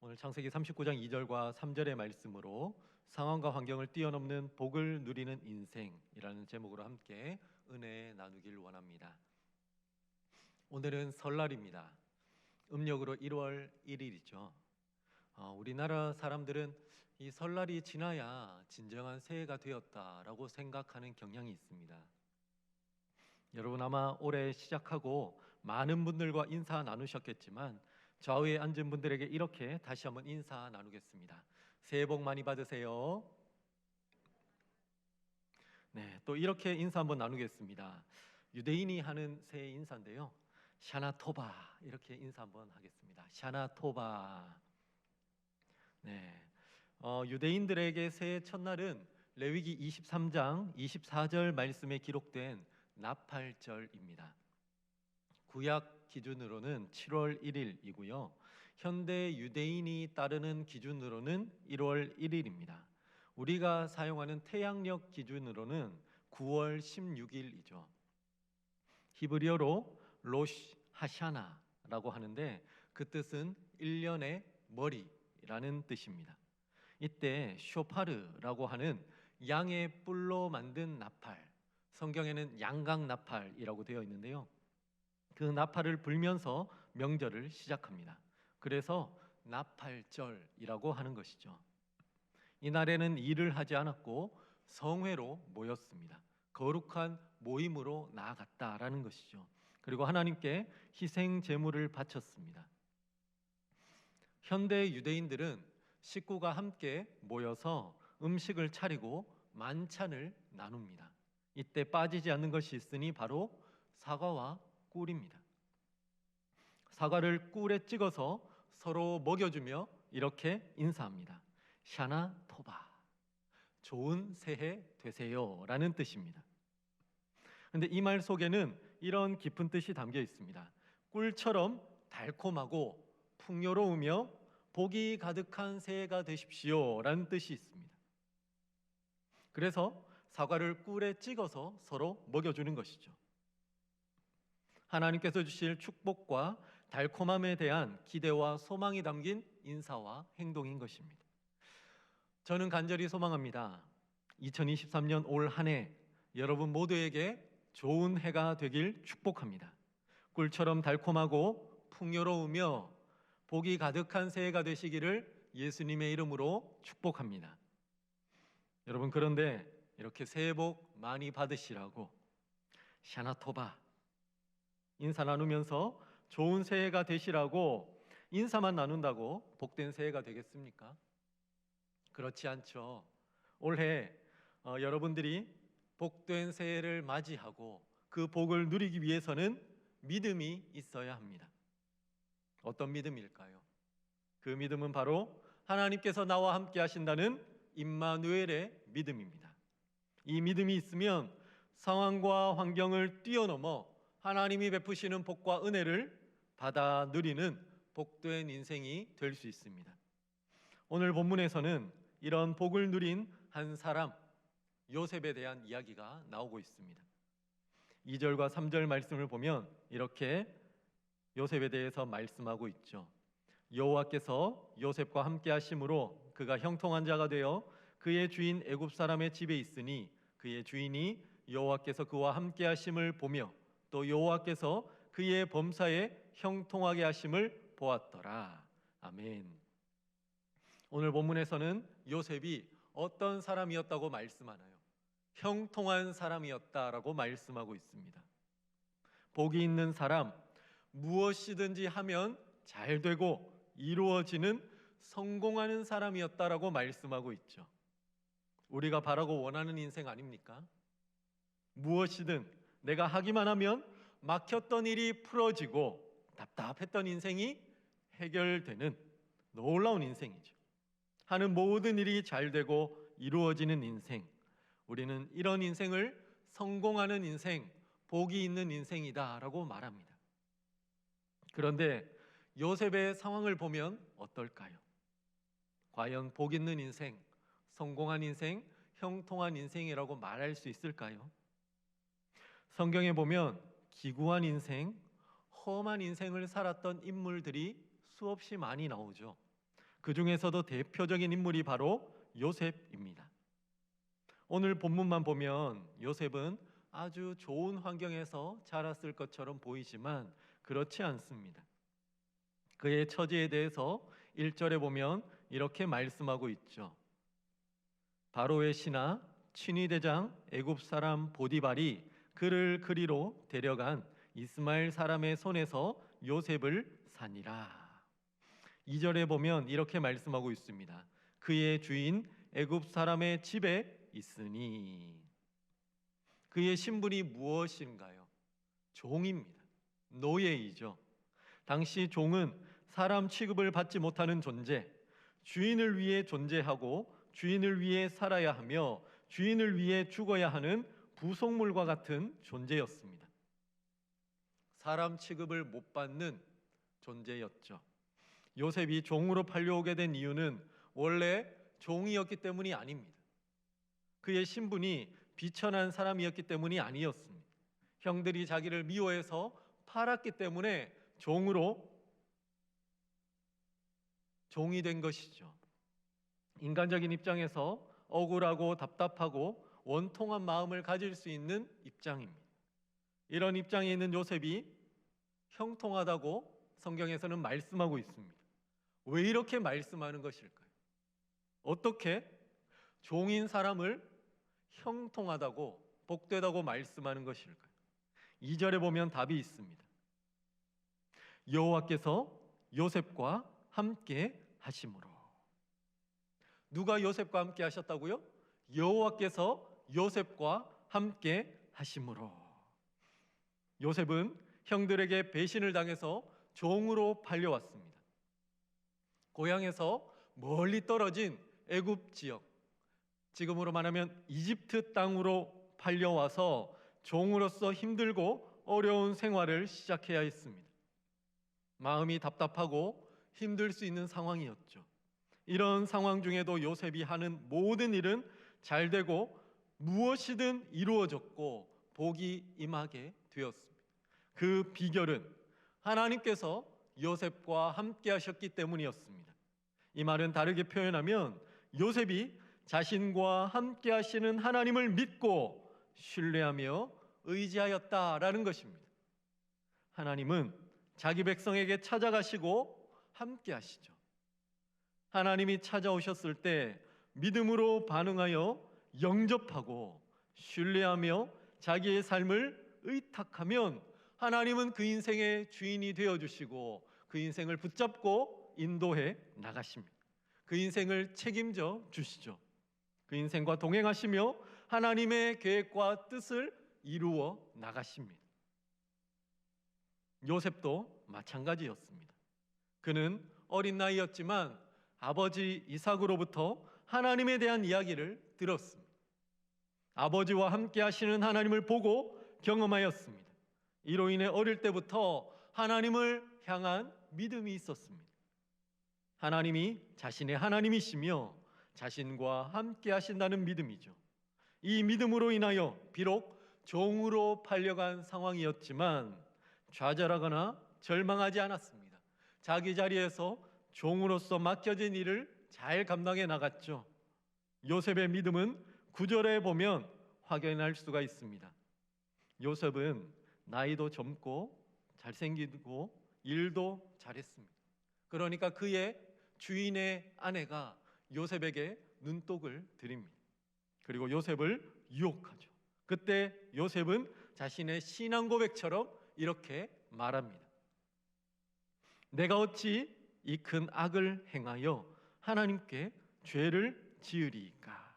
오늘 창세기 39장 2절과 3절의 말씀으로 상황과 환경을 뛰어넘는 복을 누리는 인생이라는 제목으로 함께 은혜 나누길 원합니다. 오늘은 설날입니다. 음력으로 1월 1일이죠. 우리나라 사람들은 이 설날이 지나야 진정한 새해가 되었다라고 생각하는 경향이 있습니다. 여러분 아마 올해 시작하고 많은 분들과 인사 나누셨겠지만 좌우에 앉은 분들에게 이렇게 다시 한번 인사 나누겠습니다. 새해 복 많이 받으세요. 네, 또 이렇게 인사 한번 나누겠습니다. 유대인이 하는 새해 인사인데요. 샤나토바 이렇게 인사 한번 하겠습니다. 샤나토바. 네, 유대인들에게 새해 첫날은 레위기 23장 24절 말씀에 기록된 나팔절입니다. 구약 기준으로는 7월 1일이고요. 현대 유대인이 따르는 기준으로는 1월 1일입니다. 우리가 사용하는 태양력 기준으로는 9월 16일이죠. 히브리어로 로시 하샤나라고 하는데 그 뜻은 1년의 머리라는 뜻입니다. 이때 쇼파르라고 하는 양의 뿔로 만든 나팔, 성경에는 양각 나팔이라고 되어 있는데요. 그 나팔을 불면서 명절을 시작합니다. 그래서 나팔절이라고 하는 것이죠. 이날에는 일을 하지 않았고 성회로 모였습니다. 거룩한 모임으로 나아갔다라는 것이죠. 그리고 하나님께 희생 제물을 바쳤습니다. 현대 유대인들은 식구가 함께 모여서 음식을 차리고 만찬을 나눕니다. 이때 빠지지 않는 것이 있으니 바로 사과와 꿀입니다. 사과를 꿀에 찍어서 서로 먹여주며 이렇게 인사합니다. 샤나 토바, 좋은 새해 되세요 라는 뜻입니다. 그런데 이 말 속에는 이런 깊은 뜻이 담겨 있습니다. 꿀처럼 달콤하고 풍요로우며 복이 가득한 새해가 되십시오 라는 뜻이 있습니다. 그래서 사과를 꿀에 찍어서 서로 먹여주는 것이죠. 하나님께서 주실 축복과 달콤함에 대한 기대와 소망이 담긴 인사와 행동인 것입니다. 저는 간절히 소망합니다. 2023년 올 한 해 여러분 모두에게 좋은 해가 되길 축복합니다. 꿀처럼 달콤하고 풍요로우며 복이 가득한 새해가 되시기를 예수님의 이름으로 축복합니다. 여러분, 그런데 이렇게 새해 복 많이 받으시라고 샤나토바 인사 나누면서 좋은 새해가 되시라고 인사만 나눈다고 복된 새해가 되겠습니까? 그렇지 않죠. 올해 여러분들이 복된 새해를 맞이하고 그 복을 누리기 위해서는 믿음이 있어야 합니다. 어떤 믿음일까요? 그 믿음은 바로 하나님께서 나와 함께 하신다는 임마누엘의 믿음입니다. 이 믿음이 있으면 상황과 환경을 뛰어넘어 하나님이 베푸시는 복과 은혜를 받아 누리는 복된 인생이 될 수 있습니다. 오늘 본문에서는 이런 복을 누린 한 사람 요셉에 대한 이야기가 나오고 있습니다. 2절과 3절 말씀을 보면 이렇게 요셉에 대해서 말씀하고 있죠. 여호와께서 요셉과 함께 하심으로 그가 형통한 자가 되어 그의 주인 애굽 사람의 집에 있으니 그의 주인이 여호와께서 그와 함께 하심을 보며 또 여호와께서 그의 범사에 형통하게 하심을 보았더라. 아멘. 오늘 본문에서는 요셉이 어떤 사람이었다고 말씀하나요? 형통한 사람이었다라고 말씀하고 있습니다. 복이 있는 사람, 무엇이든지 하면 잘 되고 이루어지는 성공하는 사람이었다라고 말씀하고 있죠. 우리가 바라고 원하는 인생 아닙니까? 무엇이든 내가 하기만 하면 막혔던 일이 풀어지고 답답했던 인생이 해결되는 놀라운 인생이죠. 하는 모든 일이 잘 되고 이루어지는 인생. 우리는 이런 인생을 성공하는 인생, 복이 있는 인생이다라고 말합니다. 그런데 요셉의 상황을 보면 어떨까요? 과연 복 있는 인생, 성공한 인생, 형통한 인생이라고 말할 수 있을까요? 성경에 보면 기구한 인생, 험한 인생을 살았던 인물들이 수없이 많이 나오죠. 그 중에서도 대표적인 인물이 바로 요셉입니다. 오늘 본문만 보면 요셉은 아주 좋은 환경에서 자랐을 것처럼 보이지만 그렇지 않습니다. 그의 처지에 대해서 1절에 보면 이렇게 말씀하고 있죠. 바로의 신하 친위대장 애굽 사람 보디발이 그를 그리로 데려간 이스마엘 사람의 손에서 요셉을 사니라. 2절에 보면 이렇게 말씀하고 있습니다. 그의 주인 애굽 사람의 집에 있으니. 그의 신분이 무엇인가요? 종입니다. 노예이죠. 당시 종은 사람 취급을 받지 못하는 존재, 주인을 위해 존재하고 주인을 위해 살아야 하며 주인을 위해 죽어야 하는 부속물과 같은 존재였습니다. 사람 취급을 못 받는 존재였죠. 요셉이 종으로 팔려오게 된 이유는 원래 종이었기 때문이 아닙니다. 그의 신분이 비천한 사람이었기 때문이 아니었습니다. 형들이 자기를 미워해서 팔았기 때문에 종이 된 것이죠. 인간적인 입장에서 억울하고 답답하고 원통한 마음을 가질 수 있는 입장입니다. 이런 입장에 있는 요셉이 형통하다고 성경에서는 말씀하고 있습니다. 왜 이렇게 말씀하는 것일까요? 어떻게 종인 사람을 형통하다고 복되다고 말씀하는 것일까요? 2절에 보면 답이 있습니다. 여호와께서 요셉과 함께 하심으로. 누가 요셉과 함께 하셨다고요? 여호와께서 요셉과 함께 하심으로. 요셉은 형들에게 배신을 당해서 종으로 팔려왔습니다. 고향에서 멀리 떨어진 애굽 지역, 지금으로 말하면 이집트 땅으로 팔려와서 종으로서 힘들고 어려운 생활을 시작해야 했습니다. 마음이 답답하고 힘들 수 있는 상황이었죠. 이런 상황 중에도 요셉이 하는 모든 일은 잘 되고 무엇이든 이루어졌고 복이 임하게 되었습니다. 그 비결은 하나님께서 요셉과 함께 하셨기 때문이었습니다. 이 말은 다르게 표현하면 요셉이 자신과 함께 하시는 하나님을 믿고 신뢰하며 의지하였다라는 것입니다. 하나님은 자기 백성에게 찾아가시고 함께 하시죠. 하나님이 찾아오셨을 때 믿음으로 반응하여 영접하고 신뢰하며 자기의 삶을 의탁하면 하나님은 그 인생의 주인이 되어주시고 그 인생을 붙잡고 인도해 나가십니다. 그 인생을 책임져 주시죠. 그 인생과 동행하시며 하나님의 계획과 뜻을 이루어 나가십니다. 요셉도 마찬가지였습니다. 그는 어린 나이였지만 아버지 이삭으로부터 하나님에 대한 이야기를 들었습니다. 아버지와 함께 하시는 하나님을 보고 경험하였습니다. 이로 인해 어릴 때부터 하나님을 향한 믿음이 있었습니다. 하나님이 자신의 하나님이시며 자신과 함께 하신다는 믿음이죠. 이 믿음으로 인하여 비록 종으로 팔려간 상황이었지만 좌절하거나 절망하지 않았습니다. 자기 자리에서 종으로서 맡겨진 일을 잘 감당해 나갔죠. 요셉의 믿음은 9절에 보면 확인할 수가 있습니다. 요셉은 나이도 젊고 잘생기고 일도 잘했습니다. 그러니까 그의 주인의 아내가 요셉에게 눈독을 들입니다. 그리고 요셉을 유혹하죠. 그때 요셉은 자신의 신앙 고백처럼 이렇게 말합니다. 내가 어찌 이 큰 악을 행하여 하나님께 죄를 지으리이까?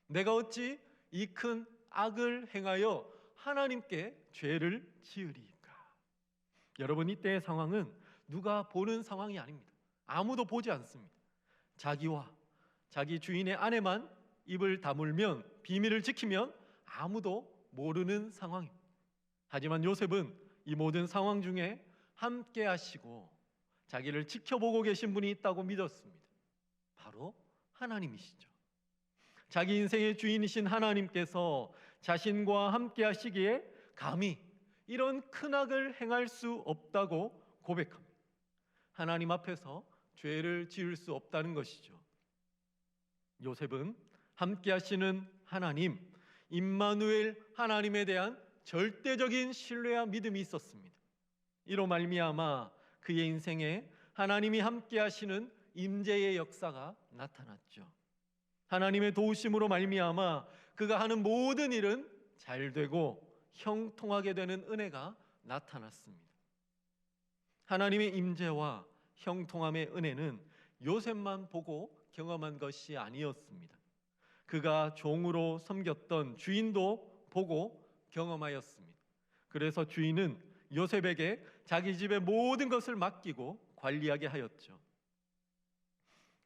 내가 어찌 이 큰 악을 행하여 하나님께 죄를 지으리이까? 여러분, 이때의 상황은 누가 보는 상황이 아닙니다. 아무도 보지 않습니다. 자기와 자기 주인의 아내만 입을 다물면, 비밀을 지키면 아무도 모르는 상황입니다. 하지만 요셉은 이 모든 상황 중에 함께 하시고 자기를 지켜보고 계신 분이 있다고 믿었습니다. 바로 하나님이시죠. 자기 인생의 주인이신 하나님께서 자신과 함께 하시기에 감히 이런 큰 악을 행할 수 없다고 고백합니다. 하나님 앞에서 죄를 지을 수 없다는 것이죠. 요셉은 함께 하시는 하나님, 임마누엘 하나님에 대한 절대적인 신뢰와 믿음이 있었습니다. 이로 말미암아 그의 인생에 하나님이 함께 하시는 임재의 역사가 나타났죠. 하나님의 도우심으로 말미암아 그가 하는 모든 일은 잘 되고 형통하게 되는 은혜가 나타났습니다. 하나님의 임재와 형통함의 은혜는 요셉만 보고 경험한 것이 아니었습니다. 그가 종으로 섬겼던 주인도 보고 경험하였습니다. 그래서 주인은 요셉에게 자기 집의 모든 것을 맡기고 관리하게 하였죠.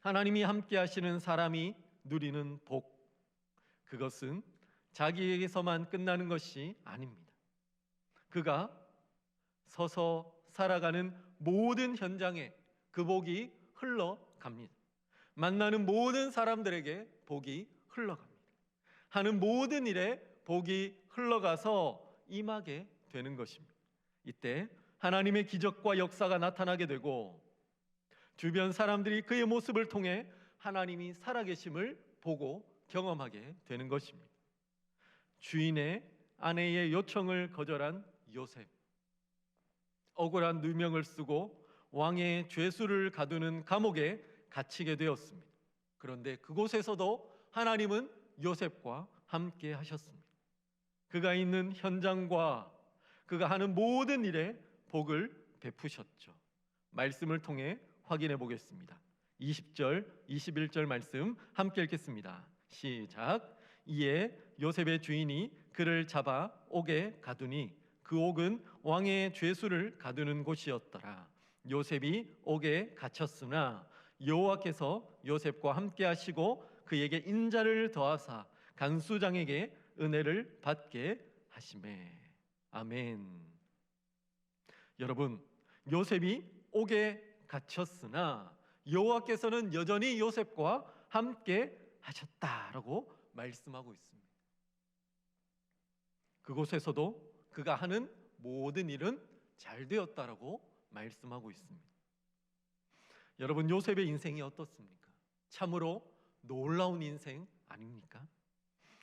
하나님이 함께 하시는 사람이 누리는 복, 그것은 자기에게서만 끝나는 것이 아닙니다. 그가 서서 살아가는 모든 현장에 그 복이 흘러갑니다. 만나는 모든 사람들에게 복이 흘러갑니다. 하는 모든 일에 복이 흘러가서 임하게 되는 것입니다. 이때 하나님의 기적과 역사가 나타나게 되고 주변 사람들이 그의 모습을 통해 하나님이 살아계심을 보고 경험하게 되는 것입니다. 주인의 아내의 요청을 거절한 요셉, 억울한 누명을 쓰고 왕의 죄수를 가두는 감옥에 갇히게 되었습니다. 그런데 그곳에서도 하나님은 요셉과 함께 하셨습니다. 그가 있는 현장과 그가 하는 모든 일에 복을 베푸셨죠. 말씀을 통해 확인해 보겠습니다. 20절, 21절 말씀 함께 읽겠습니다. 시작. 이에 요셉의 주인이 그를 잡아 옥에 가두니 그 옥은 왕의 죄수를 가두는 곳이었더라. 요셉이 옥에 갇혔으나 여호와께서 요셉과 함께 하시고 그에게 인자를 더하사 간수장에게 은혜를 받게 하시매. 아멘. 여러분, 요셉이 옥에 갇혔으나 여호와께서는 여전히 요셉과 함께 하셨다라고 말씀하고 있습니다. 그곳에서도 그가 하는 모든 일은 잘 되었다라고 말씀하고 있습니다. 여러분, 요셉의 인생이 어떻습니까? 참으로 놀라운 인생 아닙니까?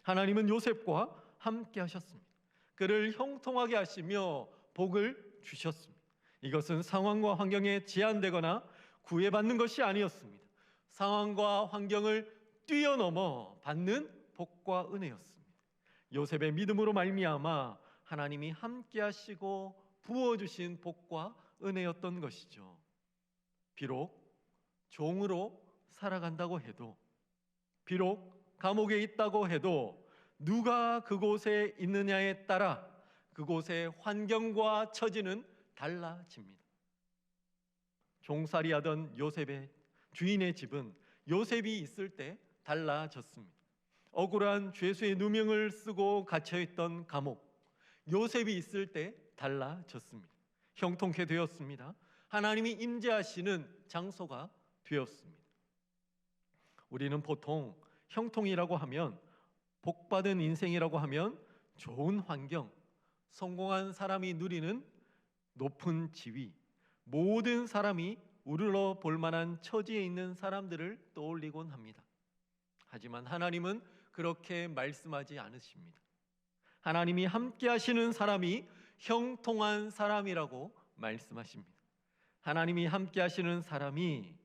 하나님은 요셉과 함께 하셨습니다. 그를 형통하게 하시며 복을 주셨습니다. 이것은 상황과 환경에 제한되거나 구애받는 것이 아니었습니다. 상황과 환경을 뛰어넘어 받는 복과 은혜였습니다. 요셉의 믿음으로 말미암아 하나님이 함께 하시고 부어주신 복과 은혜였던 것이죠. 비록 종으로 살아간다고 해도, 비록 감옥에 있다고 해도 누가 그곳에 있느냐에 따라 그곳의 환경과 처지는 달라집니다. 종살이하던 요셉의 주인의 집은 요셉이 있을 때 달라졌습니다. 억울한 죄수의 누명을 쓰고 갇혀있던 감옥, 요셉이 있을 때 달라졌습니다. 형통케 되었습니다. 하나님이 임재하시는 장소가 되었습니다. 우리는 보통 형통이라고 하면, 복받은 인생이라고 하면 좋은 환경, 성공한 사람이 누리는 높은 지위, 모든 사람이 우러러 볼 만한 처지에 있는 사람들을 떠올리곤 합니다. 하지만 하나님은 그렇게 말씀하지 않으십니다. 하나님이 함께 하시는 사람이 형통한 사람이라고 말씀하십니다. 하나님이 함께 하시는 사람이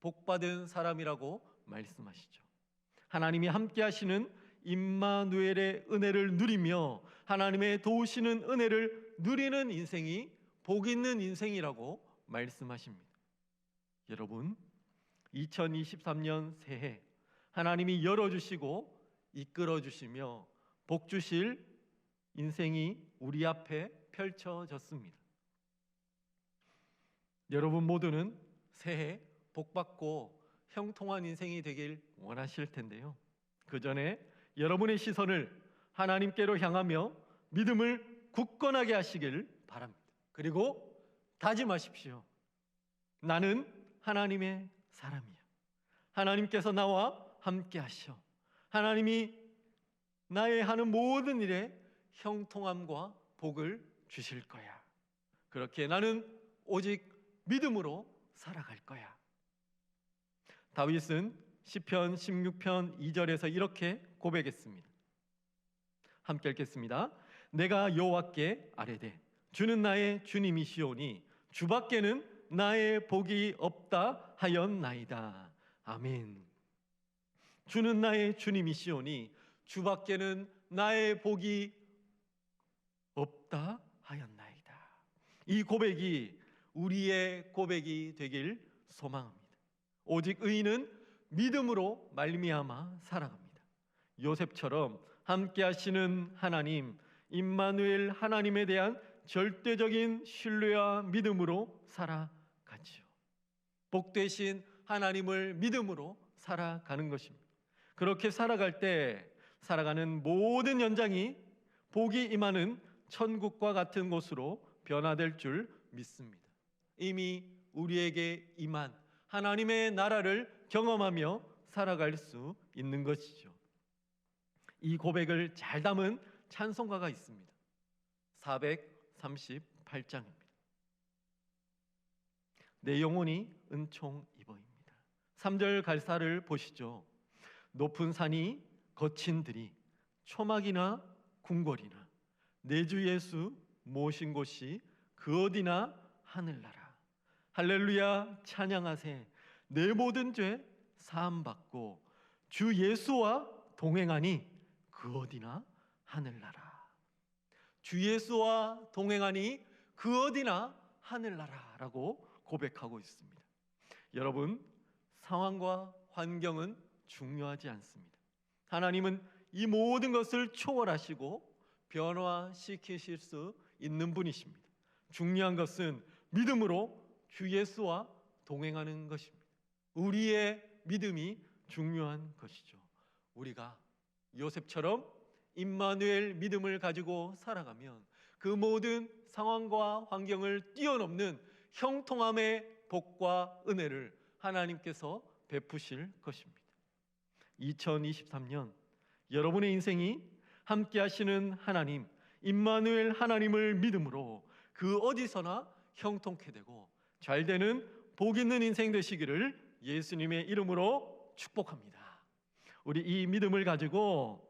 복받은 사람이라고 말씀하시죠. 하나님이 함께 하시는 임마누엘의 은혜를 누리며 하나님의 도우시는 은혜를 누리는 인생이 복 있는 인생이라고 말씀하십니다. 여러분, 2023년 새해 하나님이 열어주시고 이끌어주시며 복 주실 인생이 우리 앞에 펼쳐졌습니다. 여러분 모두는 새해 복받고 형통한 인생이 되길 원하실 텐데요. 그 전에 여러분의 시선을 하나님께로 향하며 믿음을 굳건하게 하시길 바랍니다. 그리고 다짐하십시오. 나는 하나님의 사람이야. 하나님께서 나와 함께 하셔. 하나님이 나의 하는 모든 일에 형통함과 복을 주실 거야. 그렇게 나는 오직 믿음으로 살아갈 거야. 다윗은 시편 16편 2절에서 이렇게 고백했습니다. 함께 읽겠습니다. 내가 여호와께 아뢰되 주는 나의 주님이시오니 주밖에는 나의 복이 없다 하였나이다. 아멘. 주는 나의 주님이시오니 주밖에는 나의 복이 없다 하였나이다. 이 고백이 우리의 고백이 되길 소망합니다. 오직 의인은 믿음으로 말미암아 살아갑니다. 요셉처럼 함께 하시는 하나님, 임마누엘 하나님에 대한 절대적인 신뢰와 믿음으로 살아가지요. 복되신 하나님을 믿음으로 살아가는 것입니다. 그렇게 살아갈 때 살아가는 모든 연장이 복이 임하는 천국과 같은 곳으로 변화될 줄 믿습니다. 이미 우리에게 임한 하나님의 나라를 경험하며 살아갈 수 있는 것이죠. 이 고백을 잘 담은 찬송가가 있습니다. 438장입니다. 내 영혼이 은총 입어입니다. 3절 가사를 보시죠. 높은 산이 거친 들이 초막이나 궁궐이나 내 주 예수 모신 곳이 그 어디나 하늘나라. 할렐루야 찬양하세. 내 모든 죄 사함받고 주 예수와 동행하니 그 어디나 하늘나라. 주 예수와 동행하니 그 어디나 하늘나라라고 고백하고 있습니다. 여러분, 상황과 환경은 중요하지 않습니다. 하나님은 이 모든 것을 초월하시고 변화시키실 수 있는 분이십니다. 중요한 것은 믿음으로 주 예수와 동행하는 것입니다. 우리의 믿음이 중요한 것이죠. 우리가 요셉처럼 임마누엘 믿음을 가지고 살아가면 그 모든 상황과 환경을 뛰어넘는 형통함의 복과 은혜를 하나님께서 베푸실 것입니다. 2023년 여러분의 인생이 함께 하시는 하나님, 임마누엘 하나님을 믿음으로 그 어디서나 형통케 되고 잘 되는 복 있는 인생 되시기를 예수님의 이름으로 축복합니다. 우리 이 믿음을 가지고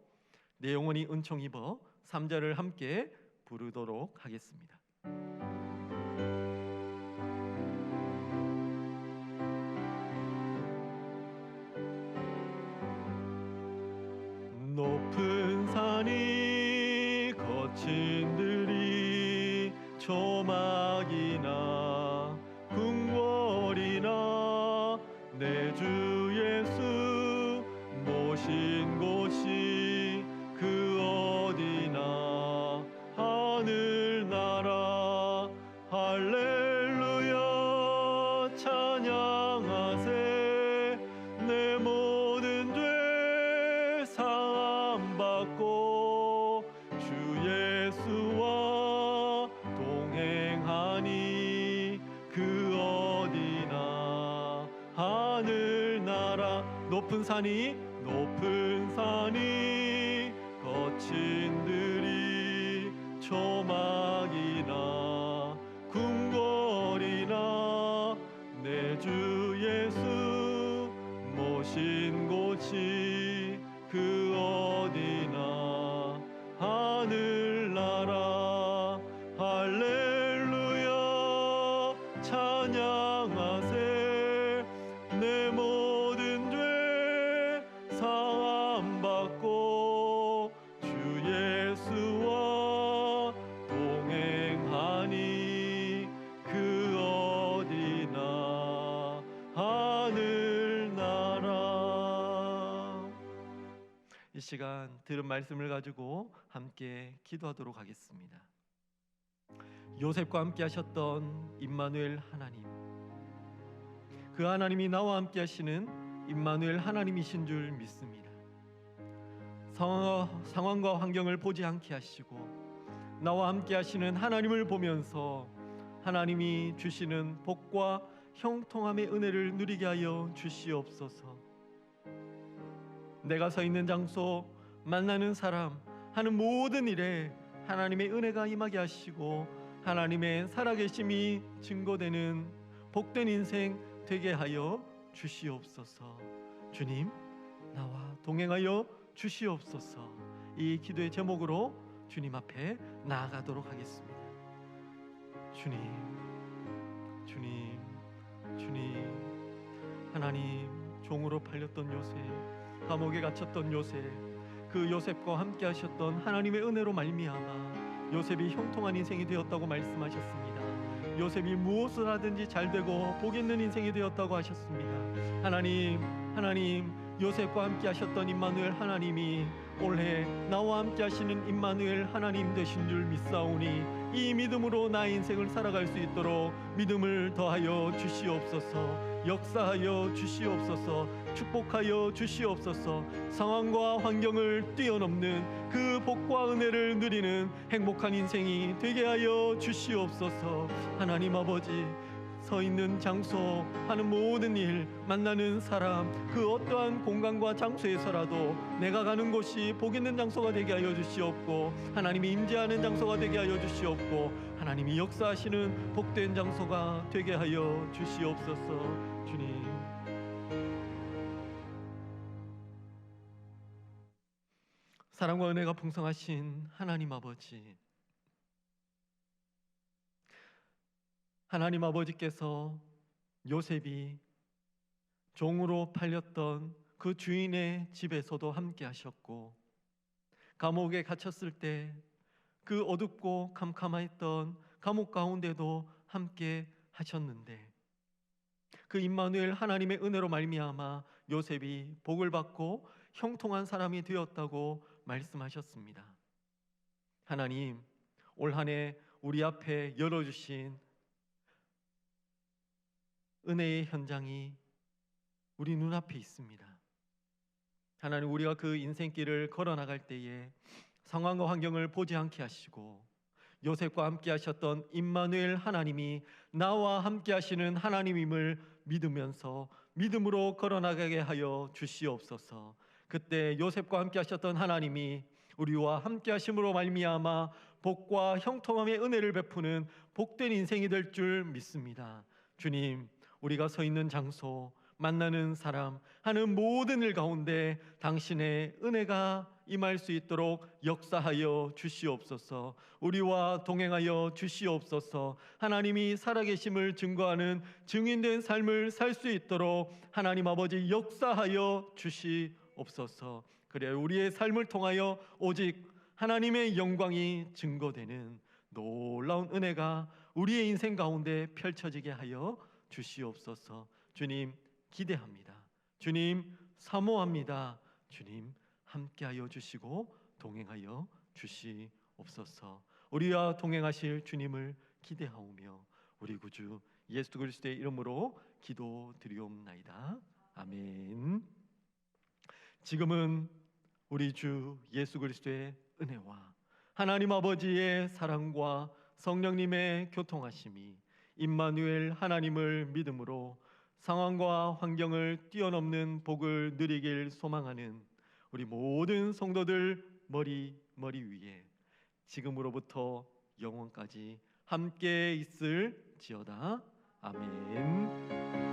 내 영혼이 은총 입어 3절을 함께 부르도록 하겠습니다. 높은 산이 거친 들이 초막이나 궁궐이나 내 주 예수 모신 곳이 그 어디나 하늘나라. 할렐루야 찬양하세. 내 모든 죄 사함받고 주 예수와 동행하니 그 어디나 하늘나라. 높은 산이 거친 들이 초막이나 궁궐이나 내 주 예수 모신 곳이 그 어디나 하늘나라. 할렐루야 찬양하세. 내 모든 죄 사함받고 주 예수와 동행하니 그 어디나 하늘나라. 이 시간 들은 말씀을 가지고 함께 기도하도록 하겠습니다. 요셉과 함께 하셨던 임마누엘 하나님, 그 하나님이 나와 함께 하시는 임마누엘 하나님이신 줄 믿습니다. 상황과 환경을 보지 않게 하시고 나와 함께 하시는 하나님을 보면서 하나님이 주시는 복과 형통함의 은혜를 누리게 하여 주시옵소서. 내가 서 있는 장소, 만나는 사람, 하는 모든 일에 하나님의 은혜가 임하게 하시고 하나님의 살아계심이 증거되는 복된 인생 되게 하여 주시옵소서. 주님, 나와 동행하여 주시옵소서. 이 기도의 제목으로 주님 앞에 나아가도록 하겠습니다. 주님, 주님, 주님. 하나님, 종으로 팔렸던 요셉, 감옥에 갇혔던 요셉, 그 요셉과 함께 하셨던 하나님의 은혜로 말미암아 요셉이 형통한 인생이 되었다고 말씀하셨습니다. 요셉이 무엇을 하든지 잘 되고 복 있는 인생이 되었다고 하셨습니다. 하나님, 요셉과 함께 하셨던 임마누엘 하나님이 올해 나와 함께 하시는 임마누엘 하나님 되신 줄 믿사오니 이 믿음으로 나의 인생을 살아갈 수 있도록 믿음을 더하여 주시옵소서. 역사하여 주시옵소서. 축복하여 주시옵소서. 상황과 환경을 뛰어넘는 그 복과 은혜를 누리는 행복한 인생이 되게 하여 주시옵소서. 하나님 아버지, 서 있는 장소, 하는 모든 일, 만나는 사람, 그 어떠한 공간과 장소에서라도 내가 가는 곳이 복 있는 장소가 되게 하여 주시옵고, 하나님이 임재하는 장소가 되게 하여 주시옵고, 하나님이 역사하시는 복된 장소가 되게 하여 주시옵소서. 주님, 사랑과 은혜가 풍성하신 하나님 아버지, 하나님 아버지께서 요셉이 종으로 팔렸던 그 주인의 집에서도 함께 하셨고, 감옥에 갇혔을 때 그 어둡고 캄캄했던 감옥 가운데도 함께 하셨는데, 그 임마누엘 하나님의 은혜로 말미암아 요셉이 복을 받고 형통한 사람이 되었다고 말씀하셨습니다. 하나님, 올 한 해 우리 앞에 열어주신 은혜의 현장이 우리 눈앞에 있습니다. 하나님, 우리가 그 인생길을 걸어나갈 때에 상황과 환경을 보지 않게 하시고 요셉과 함께 하셨던 임마누엘 하나님이 나와 함께 하시는 하나님임을 믿으면서 믿음으로 걸어나가게 하여 주시옵소서. 그때 요셉과 함께 하셨던 하나님이 우리와 함께 하심으로 말미암아 복과 형통함의 은혜를 베푸는 복된 인생이 될 줄 믿습니다. 주님, 우리가 서 있는 장소, 만나는 사람, 하는 모든 일 가운데 당신의 은혜가 임할 수 있도록 역사하여 주시옵소서. 우리와 동행하여 주시옵소서. 하나님이 살아계심을 증거하는 증인된 삶을 살 수 있도록 하나님 아버지 역사하여 주시옵소서. 그래 우리의 삶을 통하여 오직 하나님의 영광이 증거되는 놀라운 은혜가 우리의 인생 가운데 펼쳐지게 하여 주시옵소서. 주님, 기대합니다. 주님, 사모합니다. 주님, 함께하여 주시고 동행하여 주시옵소서. 우리와 동행하실 주님을 기대하오며 우리 구주 예수 그리스도의 이름으로 기도드리옵나이다. 아멘. 지금은 우리 주 예수 그리스도의 은혜와 하나님 아버지의 사랑과 성령님의 교통하심이 임마누엘 하나님을 믿음으로 상황과 환경을 뛰어넘는 복을 누리길 소망하는 우리 모든 성도들 머리 위에 지금으로부터 영원까지 함께 있을지어다. 아멘.